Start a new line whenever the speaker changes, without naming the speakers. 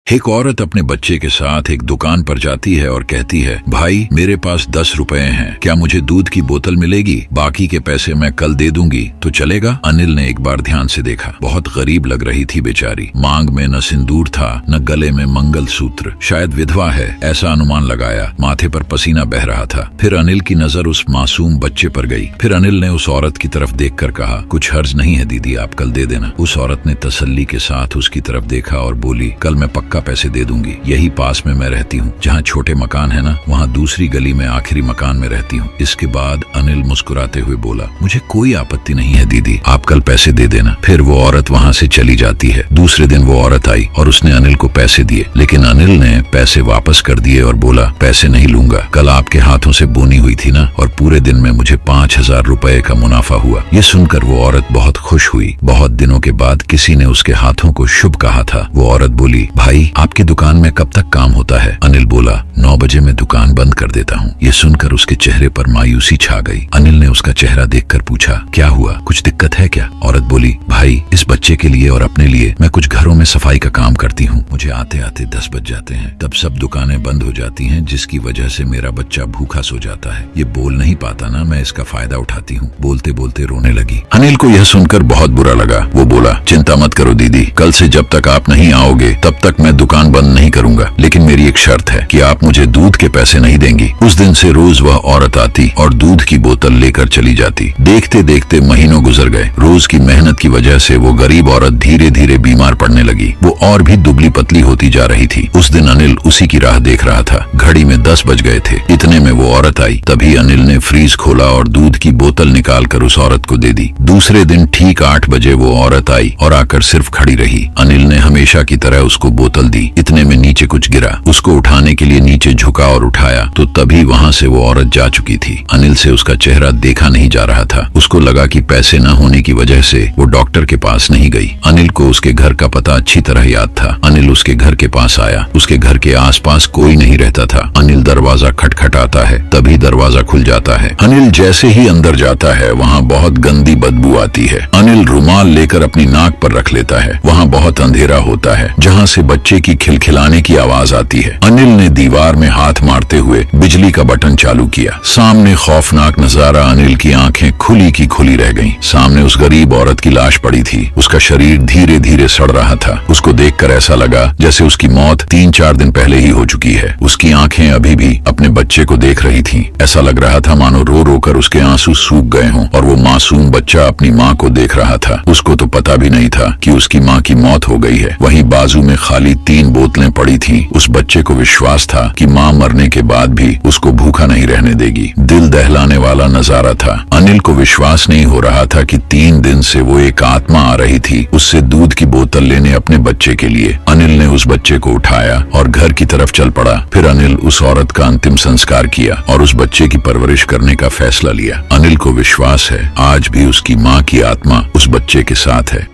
एक औरत अपने बच्चे के साथ एक दुकान पर जाती है और कहती है, भाई मेरे पास 10 रुपए हैं, क्या मुझे दूध की बोतल मिलेगी? बाकी के पैसे मैं कल दे दूंगी, तो चलेगा? अनिल ने एक बार ध्यान से देखा। बहुत गरीब लग रही थी बेचारी। मांग में न सिंदूर था, न गले में मंगल सूत्र। शायद विधवा है, ऐसा अनुमान लगाया। माथे पर पसीना बह रहा था। फिर अनिल की नजर उस मासूम बच्चे पर गई। फिर अनिल ने उस औरत की तरफ देखकर कहा, कुछ हर्ज नहीं है दीदी, आप कल दे देना। उस औरत ने तसल्ली के साथ उसकी तरफ देखा और बोली, कल मैं पक्का पैसे दे दूंगी। यही पास में मैं रहती हूँ, जहाँ छोटे मकान है ना, वहाँ दूसरी गली में आखिरी मकान में रहती हूँ। इसके बाद अनिल मुस्कुराते हुए बोला, मुझे कोई आपत्ति नहीं है दीदी, आप कल पैसे दे देना। फिर वो औरत वहाँ से चली जाती है। दूसरे दिन वो औरत आई और उसने अनिल को पैसे दिए, लेकिन अनिल ने पैसे वापस कर दिए और बोला, पैसे नहीं लूंगा, कल आपके हाथों से बोनी हुई थी ना, और पूरे दिन में मुझे 5,000 रुपए का मुनाफा हुआ। ये सुनकर वो औरत बहुत खुश हुई। बहुत दिनों के बाद किसी ने उसके हाथों को शुभ कहा था। वो औरत बोली, भाई आपकी दुकान में कब तक काम होता है? अनिल बोला, 9 बजे मैं दुकान बंद कर देता हूँ। ये सुनकर उसके चेहरे पर मायूसी छा गई। अनिल ने उसका चेहरा देखकर पूछा, क्या हुआ, कुछ दिक्कत है क्या? औरत बोली, भाई इस बच्चे के लिए और अपने लिए मैं कुछ घरों में सफाई का काम करती हूँ। मुझे आते आते 10 बज जाते हैं, तब सब दुकानें बंद हो जाती हैं, जिसकी वजह से मेरा बच्चा भूखा सो जाता है। ये बोल नहीं पाता ना, मैं इसका फायदा उठाती हूँ। बोलते बोलते रोने लगी। अनिल को यह सुनकर बहुत बुरा लगा। वो बोला, चिंता मत करो दीदी, कल से जब तक आप नहीं आओगे तब तक मैं दुकान बंद नहीं करूंगा, लेकिन मेरी एक शर्त है कि आप मुझे दूध के पैसे नहीं देंगी। उस दिन से रोज वह औरत आती और दूध की बोतल लेकर चली जाती। देखते देखते महीनों गुजर गए। रोज की मेहनत की वजह से वो गरीब औरत धीरे धीरे बीमार पड़ने लगी। वो और भी दुबली पतली होती जा रही थी। उस दिन अनिल उसी की राह देख रहा था। घड़ी में 10 बज गए थे। इतने में वो औरत आई। तभी अनिल ने फ्रीज खोला और दूध की बोतल निकाल कर उस औरत को दे दी। दूसरे दिन ठीक 8 बजे वो औरत आई और आकर सिर्फ खड़ी रही। अनिल ने हमेशा की तरह उसको बोतल दी। इतने में नीचे कुछ गिरा। उसको उठाने के लिए नीचे झुका और उठाया तो तभी वहाँ से वो औरत जा चुकी थी। अनिल से उसका चेहरा देखा नहीं जा रहा था। उसको लगा कि पैसे न होने की वजह से वो डॉक्टर के पास नहीं गई। अनिल को उसके घर का पता अच्छी तरह याद था। अनिल उसके घर के पास आया। उसके घर के आसपास कोई नहीं रहता था। अनिल दरवाजा खटखटाता है, तभी दरवाजा खुल जाता है। अनिल जैसे ही अंदर जाता है, वहाँ बहुत गंदी बदबू आती है। अनिल रुमाल लेकर अपनी नाक पर रख लेता है। वहाँ बहुत अंधेरा होता है, जहाँ से बच्चे की खिलखिलाने की आवाज आती है। अनिल ने दीवार में हाथ मारते हुए बिजली का बटन चालू किया। सामने खौफनाक नजारा। अनिल की आंखें खुली की खुली रह गईं। सामने उस गरीब औरत की लाश पड़ी थी। उसका शरीर धीरे धीरे सड़ रहा था। उसको देखकर ऐसा लगा जैसे उसकी मौत 3-4 दिन पहले ही हो चुकी है। उसकी आंखें अभी भी अपने बच्चे को देख रही थीं। ऐसा लग रहा था मानो रो रो कर उसके आंसू सूख गए हों, और वो मासूम बच्चा अपनी माँ को देख रहा था। उसको तो पता भी नहीं था कि उसकी माँ की मौत हो गई है। वहीं बाजू में खाली 3 बोतलें पड़ी थीं। उस बच्चे को विश्वास था कि माँ मरने के बाद भी उसको भूखा नहीं रहने देगी। दिल दहलाने वाला नजारा था। अनिल को विश्वास नहीं हो रहा था कि 3 दिन से वो एक आत्मा आ रही थी उससे दूध की बोतल लेने अपने बच्चे के लिए। अनिल ने उस बच्चे को उठाया और घर की तरफ चल पड़ा। फिर अनिल उस औरत का अंतिम संस्कार किया और उस बच्चे की परवरिश करने का फैसला लिया। अनिल को विश्वास है आज भी उसकी माँ की आत्मा उस बच्चे के साथ है।